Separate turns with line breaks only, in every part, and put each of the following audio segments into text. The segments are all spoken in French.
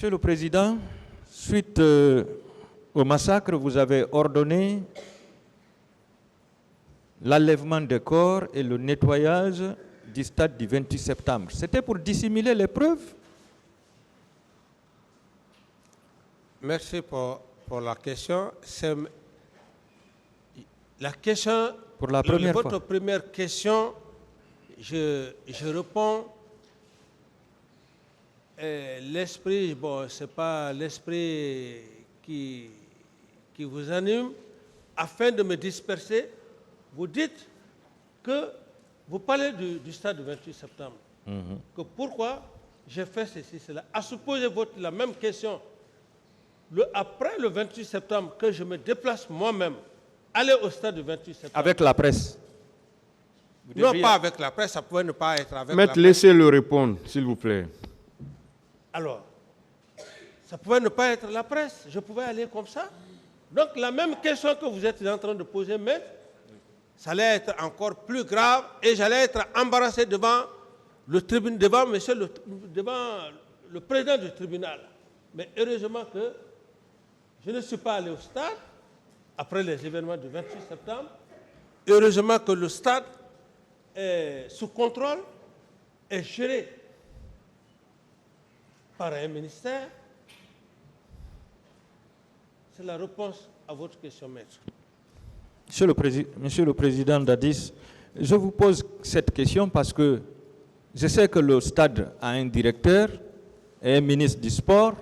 Monsieur le Président, suite au massacre, vous avez ordonné l'enlèvement des corps et le nettoyage du stade du 28 septembre. C'était pour dissimuler les preuves?
Merci pour la question. C'est la question.
Pour la première fois.
Votre première question, je réponds. L'esprit, bon, ce n'est pas l'esprit qui vous anime. Afin de me disperser, vous dites que vous parlez du stade du 28 septembre. Que pourquoi j'ai fait ceci, cela. À supposer la même question, après le 28 septembre, que je me déplace moi-même, aller au stade du 28 septembre.
Avec la presse?
Non, pas avec la presse, ça pouvait ne pas être avec la presse.
Laissez-le répondre, s'il vous plaît.
Alors, ça pouvait ne pas être la presse, je pouvais aller comme ça. Donc la même question que vous êtes en train de poser, maître, ça allait être encore plus grave et j'allais être embarrassé devant le tribunal, devant le président du tribunal. Mais heureusement que je ne suis pas allé au stade après les événements du 28 septembre. Heureusement que le stade est sous contrôle et géré par un ministère. C'est la réponse à votre question, maître.
Monsieur le Président Dadis, je vous pose cette question parce que je sais que le stade a un directeur et un ministre du sport,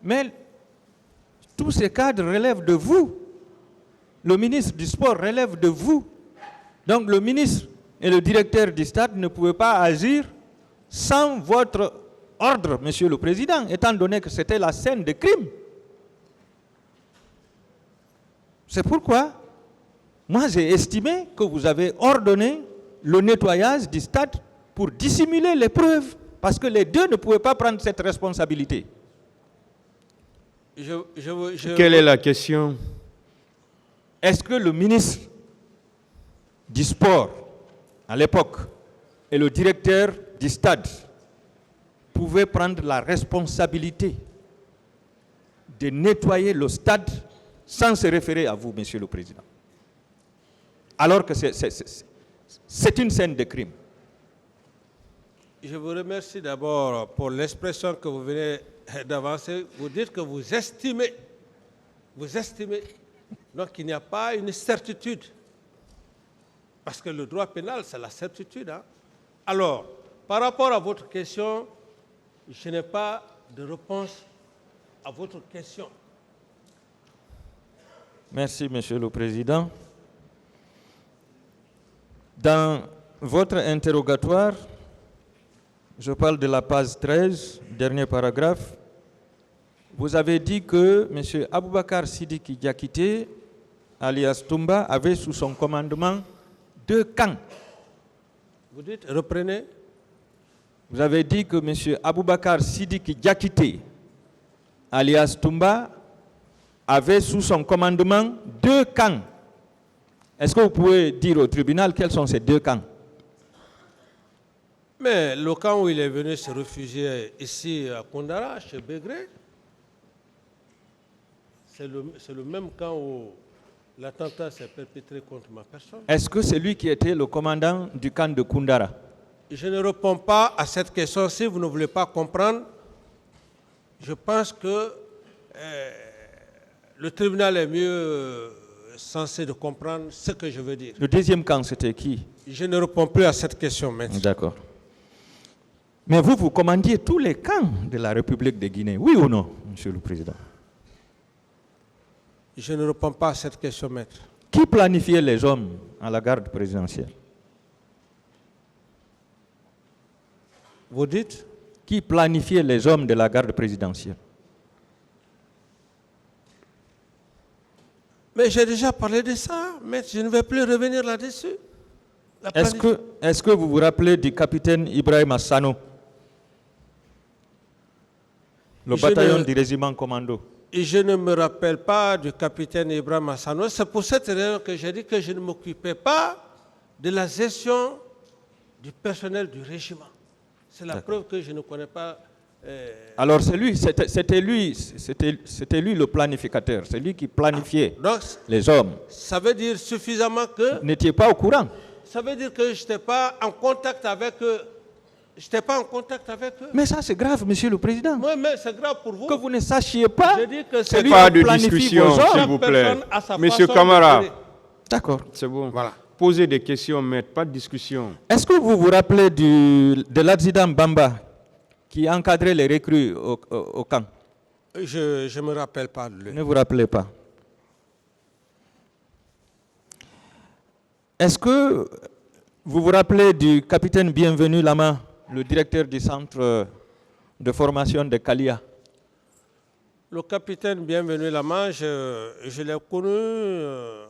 mais tous ces cadres relèvent de vous. Le ministre du sport relève de vous. Donc le ministre et le directeur du stade ne pouvaient pas agir sans votre ordre, Monsieur le Président, étant donné que c'était la scène de crime. C'est pourquoi, moi j'ai estimé que vous avez ordonné le nettoyage du stade pour dissimuler les preuves, parce que les deux ne pouvaient pas prendre cette responsabilité.
Quelle est la question?
Est-ce que le ministre du sport, à l'époque, et le directeur du stade pouvaient prendre la responsabilité de nettoyer le stade sans se référer à vous, Monsieur le Président, alors que c'est une scène de crime?
Je vous remercie d'abord pour l'expression que vous venez d'avancer. Vous dites que vous estimez. Donc il n'y a pas une certitude. Parce que le droit pénal, c'est la certitude. Hein? Alors, par rapport à votre question, je n'ai pas de réponse à votre question.
Merci, Monsieur le Président. Dans votre interrogatoire, je parle de la page 13, dernier paragraphe, vous avez dit que M. Aboubakar Sidiki Diakité, alias Toumba, avait sous son commandement 2 camps.
Vous dites, reprenez.
Vous avez dit que M. Aboubakar Sidiki Diakité, alias Toumba, avait sous son commandement 2 camps. Est-ce que vous pouvez dire au tribunal quels sont ces 2 camps?
Mais le camp où il est venu se réfugier ici à Koundara, chez Begré, c'est le même camp où l'attentat s'est perpétré contre ma personne.
Est-ce que c'est lui qui était le commandant du camp de Koundara?
Je ne réponds pas à cette question. Si vous ne voulez pas comprendre, je pense que le tribunal est mieux censé de comprendre ce que je veux dire.
Le deuxième camp, c'était qui?
Je ne réponds plus à cette question maintenant.
D'accord. Mais vous commandiez tous les camps de la République de Guinée, oui ou non, Monsieur le Président?
Je ne réponds pas à cette question, maître.
Qui planifiait les hommes à la garde présidentielle?
Vous dites?
Qui planifiait les hommes de la garde présidentielle?
Mais j'ai déjà parlé de ça, maître. Je ne vais plus revenir là-dessus.
Est-ce que vous vous rappelez du capitaine Ibrahim Assano, le bataillon du régiment commando?
Et je ne me rappelle pas du capitaine Ibrahim Assano. C'est pour cette raison que j'ai dit que je ne m'occupais pas de la gestion du personnel du régiment. C'est la preuve que je ne connais pas
Alors c'était lui le planificateur, c'est lui qui planifiait
Donc,
les hommes.
ça veut dire suffisamment que...
Vous n'étiez pas au courant.
Ça veut dire que je n'étais pas en contact avec eux. Je n'étais pas en contact avec eux.
Mais ça c'est grave, Monsieur le Président.
Oui, mais c'est grave pour vous.
Que vous ne sachiez pas.
Je dis que
c'est
c'est
lui
Pas
qui
de
planifie
discussion,
vos hommes.
s'il vous plaît.
Personne a sa
Monsieur
façon
Camara,
de gérer.
D'accord.
c'est bon.
Voilà.
Posez des questions, maître, pas de discussion.
Est-ce que vous vous rappelez de l'adjudant Bamba qui encadrait les recrues au camp?
Je ne me rappelle pas de lui.
Ne vous rappelez pas. Est-ce que vous vous rappelez du capitaine Bienvenu Lama, le directeur du centre de formation de Kalia?
Le capitaine Bienvenu Lama, je l'ai connu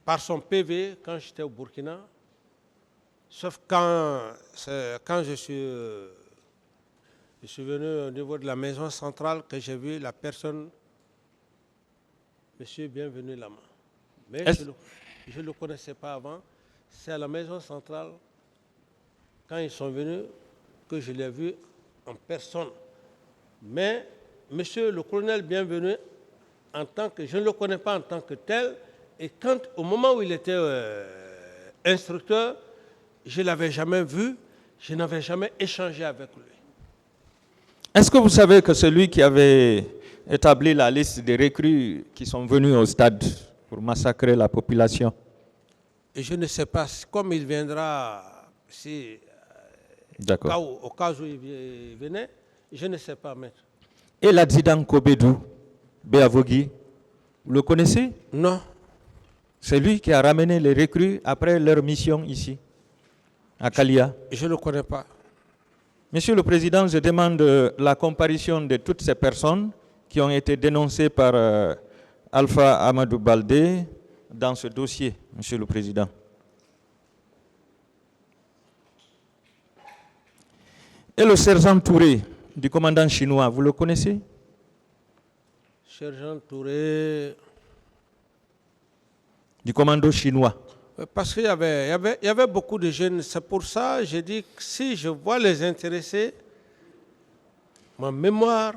par son PV quand j'étais au Burkina. Sauf quand je suis venu au niveau de la maison centrale que j'ai vu la personne, M. Bienvenu Lama. Mais je ne le connaissais pas avant. C'est à la maison centrale, quand ils sont venus, que je l'ai vu en personne. Mais monsieur le colonel Bienvenu, je ne le connais pas en tant que tel, et au moment où il était instructeur, je ne l'avais jamais vu, je n'avais jamais échangé avec lui.
Est-ce que vous savez que c'est lui qui avait établi la liste des recrues qui sont venus au stade pour massacrer la population?
Et je ne sais pas, comme il viendra, au cas où il venait, je ne sais pas, maître.
Et l'adjudant Kobedou Béavogui, vous le connaissez?
Non.
C'est lui qui a ramené les recrues après leur mission ici, à Kalia.
Je ne le connais pas.
Monsieur le Président, je demande la comparution de toutes ces personnes qui ont été dénoncées par Alpha Amadou Baldé dans ce dossier, Monsieur le Président. Et le sergent Touré, du commandant chinois, vous le connaissez?
Sergent Touré...
Du commando chinois.
Parce qu'il y avait beaucoup de jeunes. C'est pour ça que j'ai dit que si je vois les intéressés, ma mémoire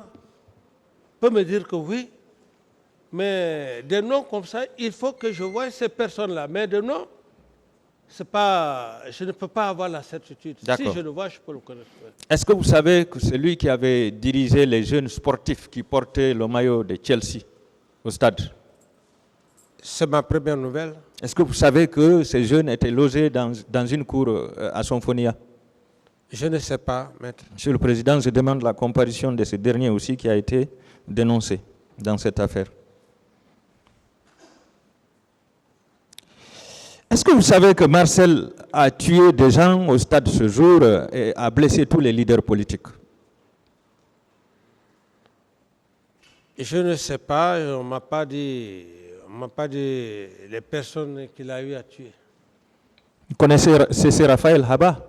peut me dire que oui. Mais des noms comme ça, il faut que je voie ces personnes-là. Mais des noms, je ne peux pas avoir la certitude. Si je le vois, je peux le connaître.
Est-ce que vous savez que c'est lui qui avait dirigé les jeunes sportifs qui portaient le maillot de Chelsea au stade?
C'est ma première nouvelle.
Est-ce que vous savez que ces jeunes étaient logés dans une cour à Sonfonia?
Je ne sais pas, maître.
Monsieur le Président, je demande la comparution de ce dernier aussi qui a été dénoncé dans cette affaire. Est-ce que vous savez que Marcel a tué des gens au stade ce jour et a blessé tous les leaders politiques?
Je ne sais pas, on ne m'a pas dit les personnes qu'il a eu à tuer.
Vous connaissez C.C. Raphaël Haba?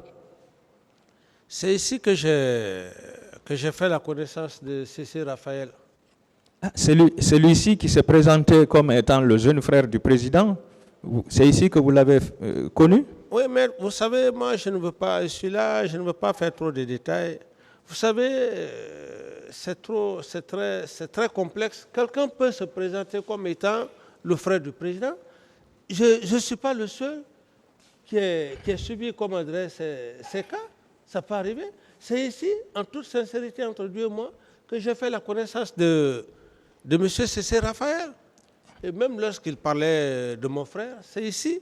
C'est ici que j'ai fait la connaissance de C.C. Raphaël.
Celui-ci qui s'est présenté comme étant le jeune frère du président, c'est ici que vous l'avez connu?
Oui, mais vous savez, moi je ne veux pas, je suis là, je ne veux pas faire trop de détails. Vous savez, c'est très complexe. Quelqu'un peut se présenter comme étant le frère du président. Je ne suis pas le seul qui a subi, comme adresse, ces cas. Ça peut arriver. C'est ici, en toute sincérité entre Dieu et moi, que j'ai fait la connaissance de M. C.C. Raphaël. Et même lorsqu'il parlait de mon frère, c'est ici